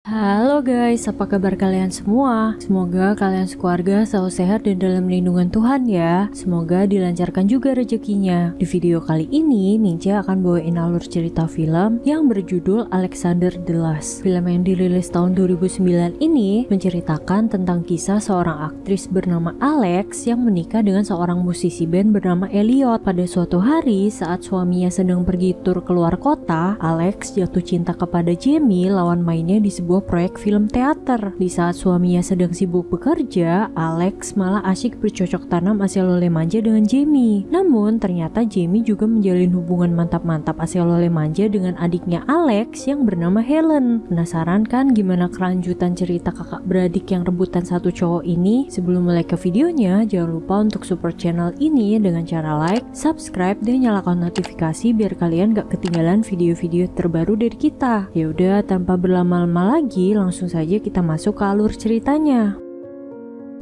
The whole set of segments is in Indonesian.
Halo guys, apa kabar kalian semua? Semoga kalian sekeluarga selalu sehat dan dalam lindungan Tuhan ya. Semoga dilancarkan juga rezekinya. Di video kali ini, Minca akan bawain alur cerita film yang berjudul Alexander the Last. Film yang dirilis tahun 2009 ini menceritakan tentang kisah seorang aktris bernama Alex yang menikah dengan seorang musisi band bernama Elliot. Pada suatu hari, saat suaminya sedang pergi tur keluar kota, Alex jatuh cinta kepada Jamie, lawan mainnya di sebuah proyek film teater. Di saat suaminya sedang sibuk bekerja, Alex malah asyik bercocok tanam asal oleh manja dengan Jamie. Namun ternyata Jamie juga menjalin hubungan mantap-mantap asal oleh manja dengan adiknya Alex yang bernama Helen. Penasaran kan gimana kelanjutan cerita kakak beradik yang rebutan satu cowok ini? Sebelum mulai ke videonya, jangan lupa untuk support channel ini dengan cara like, subscribe, dan nyalakan notifikasi biar kalian gak ketinggalan video-video terbaru dari kita. Yaudah, tanpa berlama-lama lagi, langsung saja kita masuk ke alur ceritanya.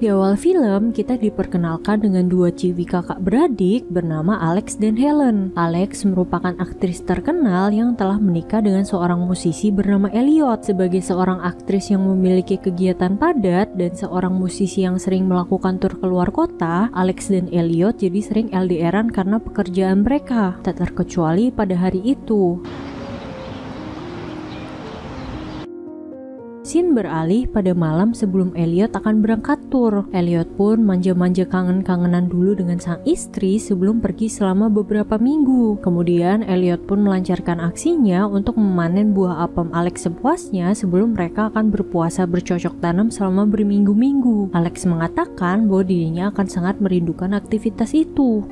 Di awal film, kita diperkenalkan dengan dua ciwi kakak beradik bernama Alex dan Helen. Alex merupakan aktris terkenal yang telah menikah dengan seorang musisi bernama Elliot. Sebagai seorang aktris yang memiliki kegiatan padat dan seorang musisi yang sering melakukan tur keluar kota, Alex dan Elliot jadi sering LDRan karena pekerjaan mereka. Tak terkecuali pada hari itu. Scene beralih pada malam sebelum Elliot akan berangkat tur. Elliot pun manja-manja kangen-kangenan dulu dengan sang istri sebelum pergi selama beberapa minggu. Kemudian Elliot pun melancarkan aksinya untuk memanen buah apem Alex sepuasnya sebelum mereka akan berpuasa bercocok tanam selama berminggu-minggu. Alex mengatakan bahwa dirinya akan sangat merindukan aktivitas itu.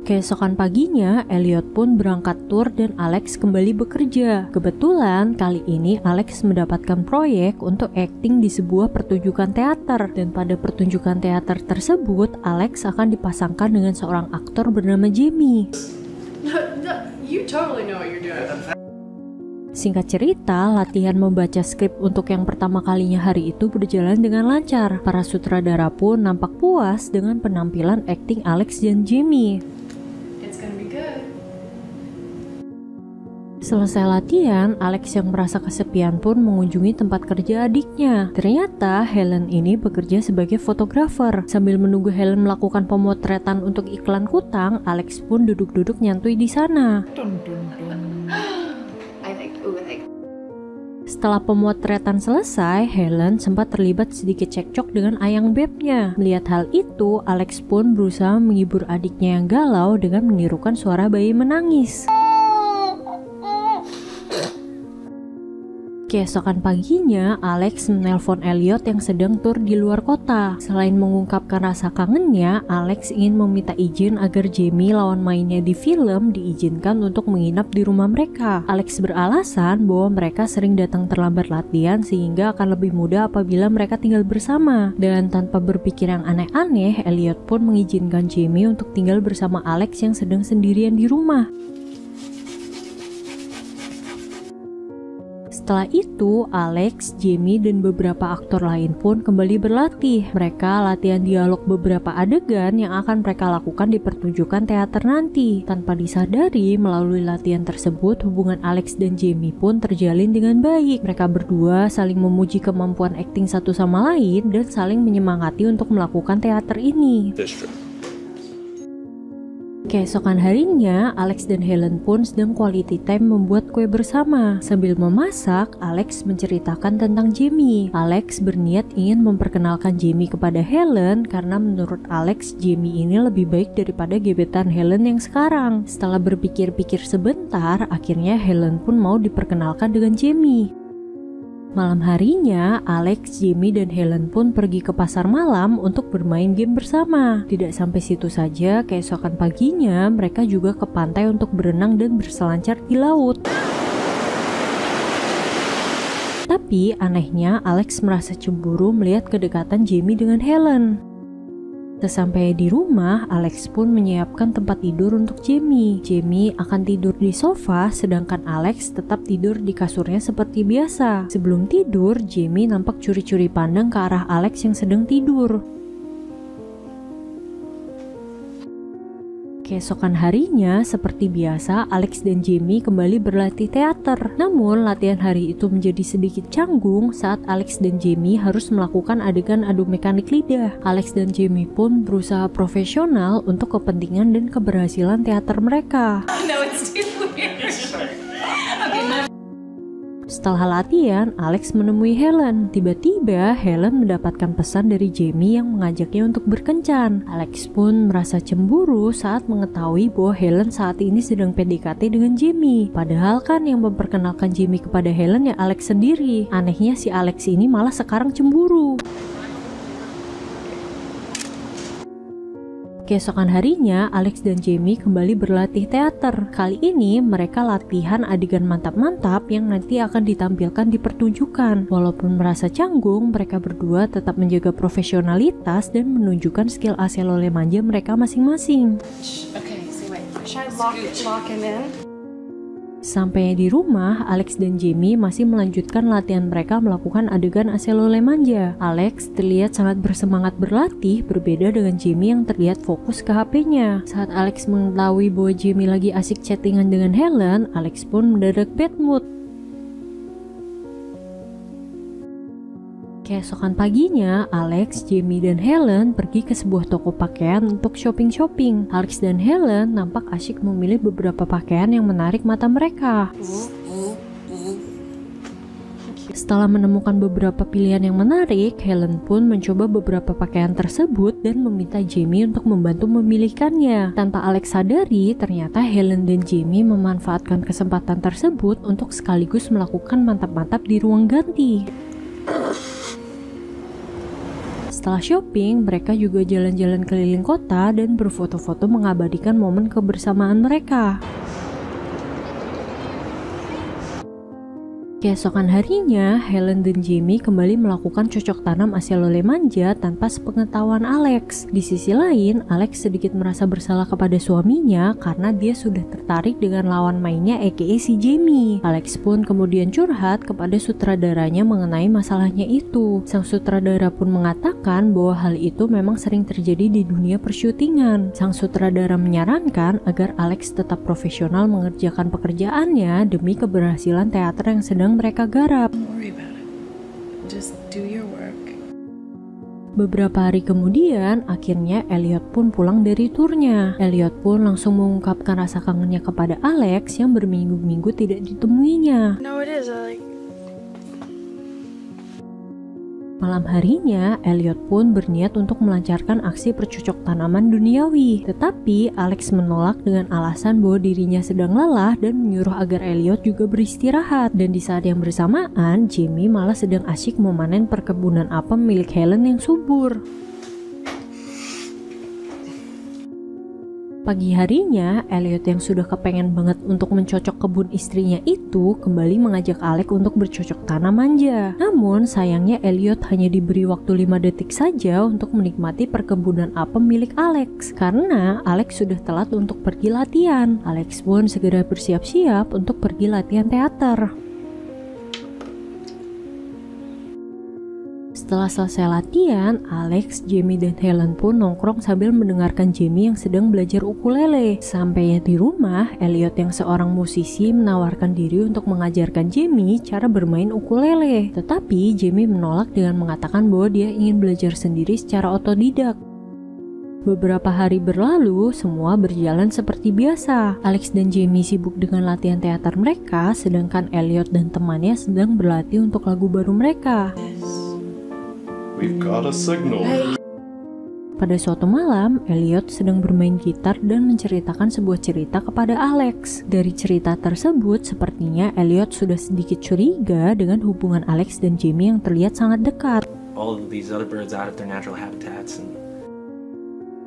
Keesokan paginya, Elliot pun berangkat tur dan Alex kembali bekerja. Kebetulan, kali ini Alex mendapatkan proyek untuk akting di sebuah pertunjukan teater. Dan pada pertunjukan teater tersebut, Alex akan dipasangkan dengan seorang aktor bernama Jamie. You totally know what you're doing. Singkat cerita, latihan membaca skrip untuk yang pertama kalinya hari itu berjalan dengan lancar. Para sutradara pun nampak puas dengan penampilan akting Alex dan Jamie. Selesai latihan, Alex yang merasa kesepian pun mengunjungi tempat kerja adiknya. Ternyata Helen ini bekerja sebagai fotografer. Sambil menunggu Helen melakukan pemotretan untuk iklan kutang, Alex pun duduk-duduk nyantui di sana. Setelah pemotretan selesai, Helen sempat terlibat sedikit cekcok dengan ayang bebnya. Melihat hal itu, Alex pun berusaha menghibur adiknya yang galau dengan menirukan suara bayi menangis. Keesokan paginya, Alex menelpon Elliot yang sedang tur di luar kota. Selain mengungkapkan rasa kangennya, Alex ingin meminta izin agar Jamie lawan mainnya di film diizinkan untuk menginap di rumah mereka. Alex beralasan bahwa mereka sering datang terlambat latihan sehingga akan lebih mudah apabila mereka tinggal bersama. Dan tanpa berpikir yang aneh-aneh, Elliot pun mengizinkan Jamie untuk tinggal bersama Alex yang sedang sendirian di rumah. Setelah itu, Alex, Jamie, dan beberapa aktor lain pun kembali berlatih. Mereka latihan dialog beberapa adegan yang akan mereka lakukan di pertunjukan teater nanti. Tanpa disadari, melalui latihan tersebut, hubungan Alex dan Jamie pun terjalin dengan baik. Mereka berdua saling memuji kemampuan akting satu sama lain dan saling menyemangati untuk melakukan teater ini. Keesokan harinya, Alex dan Helen pun sedang quality time membuat kue bersama. Sambil memasak, Alex menceritakan tentang Jamie. Alex berniat ingin memperkenalkan Jamie kepada Helen karena menurut Alex, Jamie ini lebih baik daripada gebetan Helen yang sekarang. Setelah berpikir-pikir sebentar, akhirnya Helen pun mau diperkenalkan dengan Jamie. Malam harinya, Alex, Jamie, dan Helen pun pergi ke pasar malam untuk bermain game bersama. Tidak sampai situ saja, keesokan paginya mereka juga ke pantai untuk berenang dan berselancar di laut. Tapi anehnya, Alex merasa cemburu melihat kedekatan Jamie dengan Helen. Sesampai di rumah, Alex pun menyiapkan tempat tidur untuk Jamie. Jamie akan tidur di sofa, sedangkan Alex tetap tidur di kasurnya seperti biasa. Sebelum tidur, Jamie nampak curi-curi pandang ke arah Alex yang sedang tidur. Keesokan harinya, seperti biasa, Alex dan Jamie kembali berlatih teater. Namun, latihan hari itu menjadi sedikit canggung saat Alex dan Jamie harus melakukan adegan adu mekanik lidah. Alex dan Jamie pun berusaha profesional untuk kepentingan dan keberhasilan teater mereka. No, it's too weird. Okay, no. Setelah latihan, Alex menemui Helen. Tiba-tiba, Helen mendapatkan pesan dari Jamie yang mengajaknya untuk berkencan. Alex pun merasa cemburu saat mengetahui bahwa Helen saat ini sedang PDKT dengan Jamie. Padahal kan yang memperkenalkan Jamie kepada Helen ya Alex sendiri. Anehnya si Alex ini malah sekarang cemburu. Keesokan harinya, Alex dan Jamie kembali berlatih teater. Kali ini, mereka latihan adegan mantap-mantap yang nanti akan ditampilkan di pertunjukan. Walaupun merasa canggung, mereka berdua tetap menjaga profesionalitas dan menunjukkan skill aselole manja mereka masing-masing. Okay, so wait. Should I lock him in? Sampai di rumah, Alex dan Jamie masih melanjutkan latihan mereka melakukan adegan aselole manja. Alex terlihat sangat bersemangat berlatih, berbeda dengan Jamie yang terlihat fokus ke HP-nya. Saat Alex mengetahui bahwa Jamie lagi asik chattingan dengan Helen, Alex pun mendadak bad mood. Keesokan paginya, Alex, Jamie, dan Helen pergi ke sebuah toko pakaian untuk shopping-shopping. Alex dan Helen nampak asyik memilih beberapa pakaian yang menarik mata mereka. Setelah menemukan beberapa pilihan yang menarik, Helen pun mencoba beberapa pakaian tersebut dan meminta Jamie untuk membantu memilihkannya. Tanpa Alex sadari, ternyata Helen dan Jamie memanfaatkan kesempatan tersebut untuk sekaligus melakukan mantap-mantap di ruang ganti. Setelah shopping, mereka juga jalan-jalan keliling kota dan berfoto-foto mengabadikan momen kebersamaan mereka. Keesokan harinya, Helen dan Jamie kembali melakukan cocok tanam aselole manja tanpa sepengetahuan Alex. Di sisi lain, Alex sedikit merasa bersalah kepada suaminya karena dia sudah tertarik dengan lawan mainnya aka si Jamie. Alex pun kemudian curhat kepada sutradaranya mengenai masalahnya itu. Sang sutradara pun mengatakan bahwa hal itu memang sering terjadi di dunia persyutingan. Sang sutradara menyarankan agar Alex tetap profesional mengerjakan pekerjaannya demi keberhasilan teater yang sedang mereka garap. Don't worry about it. Just do your work. Beberapa hari kemudian, akhirnya Elliot pun pulang dari turnya. Elliot pun langsung mengungkapkan rasa kangennya kepada Alex yang berminggu-minggu tidak ditemuinya. No, it is. Malam harinya, Elliot pun berniat untuk melancarkan aksi percocok tanaman duniawi. Tetapi, Alex menolak dengan alasan bahwa dirinya sedang lelah dan menyuruh agar Elliot juga beristirahat. Dan di saat yang bersamaan, Jamie malah sedang asyik memanen perkebunan apem milik Helen yang subur. Pagi harinya, Elliot yang sudah kepengen banget untuk mencocok kebun istrinya itu kembali mengajak Alex untuk bercocok tanam manja. Namun sayangnya Elliot hanya diberi waktu 5 detik saja untuk menikmati perkebunan apem milik Alex karena Alex sudah telat untuk pergi latihan. Alex pun segera bersiap-siap untuk pergi latihan teater. Setelah selesai latihan, Alex, Jamie, dan Helen pun nongkrong sambil mendengarkan Jamie yang sedang belajar ukulele. Sampainya di rumah, Elliot yang seorang musisi menawarkan diri untuk mengajarkan Jamie cara bermain ukulele. Tetapi Jamie menolak dengan mengatakan bahwa dia ingin belajar sendiri secara otodidak. Beberapa hari berlalu, semua berjalan seperti biasa. Alex dan Jamie sibuk dengan latihan teater mereka, sedangkan Elliot dan temannya sedang berlatih untuk lagu baru mereka. We've got a signal. Pada suatu malam, Elliot sedang bermain gitar dan menceritakan sebuah cerita kepada Alex. Dari cerita tersebut, sepertinya Elliot sudah sedikit curiga dengan hubungan Alex dan Jamie yang terlihat sangat dekat. All of these other birds out of their natural habitats and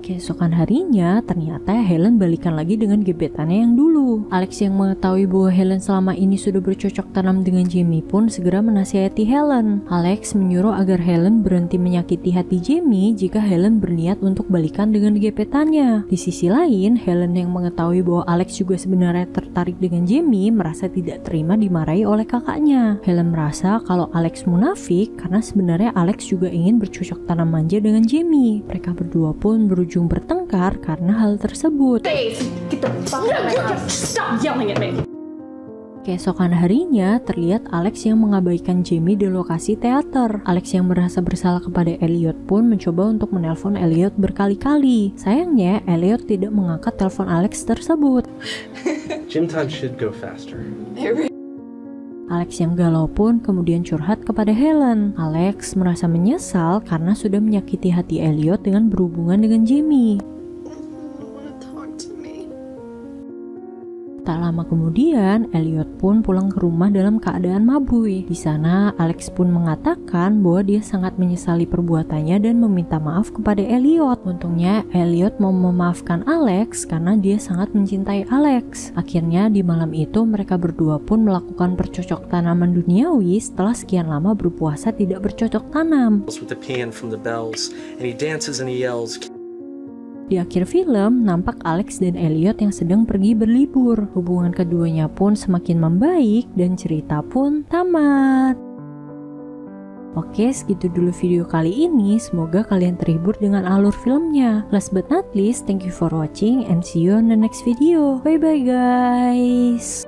Keesokan harinya, ternyata Helen balikan lagi dengan gebetannya yang dulu. Alex yang mengetahui bahwa Helen selama ini sudah bercocok tanam dengan Jamie pun segera menasihati Helen. Alex menyuruh agar Helen berhenti menyakiti hati Jamie jika Helen berniat untuk balikan dengan gebetannya. Di sisi lain, Helen yang mengetahui bahwa Alex juga sebenarnya tertarik dengan Jamie merasa tidak terima dimarahi oleh kakaknya. Helen merasa kalau Alex munafik karena sebenarnya Alex juga ingin bercocok tanam manja dengan Jamie. Mereka berdua pun berujung berujung bertengkar karena hal tersebut. Get the fuck out of my house. Stop yelling at me. Keesokan harinya, terlihat Alex yang mengabaikan Jamie di lokasi teater. Alex yang merasa bersalah kepada Elliot pun mencoba untuk menelpon Elliot berkali-kali. Sayangnya, Elliot tidak mengangkat telepon Alex tersebut. Gym time should go faster. Alex yang galau pun kemudian curhat kepada Helen. Alex merasa menyesal karena sudah menyakiti hati Elliot dengan berhubungan dengan Jamie. Tak lama kemudian, Elliot pun pulang ke rumah dalam keadaan mabui. Di sana, Alex pun mengatakan bahwa dia sangat menyesali perbuatannya dan meminta maaf kepada Elliot. Untungnya, Elliot mau memaafkan Alex karena dia sangat mencintai Alex. Akhirnya, di malam itu mereka berdua pun melakukan bercocok tanaman duniawi setelah sekian lama berpuasa tidak bercocok tanam. With the paean from the bells, and he dances and he yells. Di akhir film, nampak Alex dan Elliot yang sedang pergi berlibur. Hubungan keduanya pun semakin membaik dan cerita pun tamat. Oke, segitu dulu video kali ini. Semoga kalian terhibur dengan alur filmnya. Last but not least, thank you for watching and see you on the next video. Bye bye guys.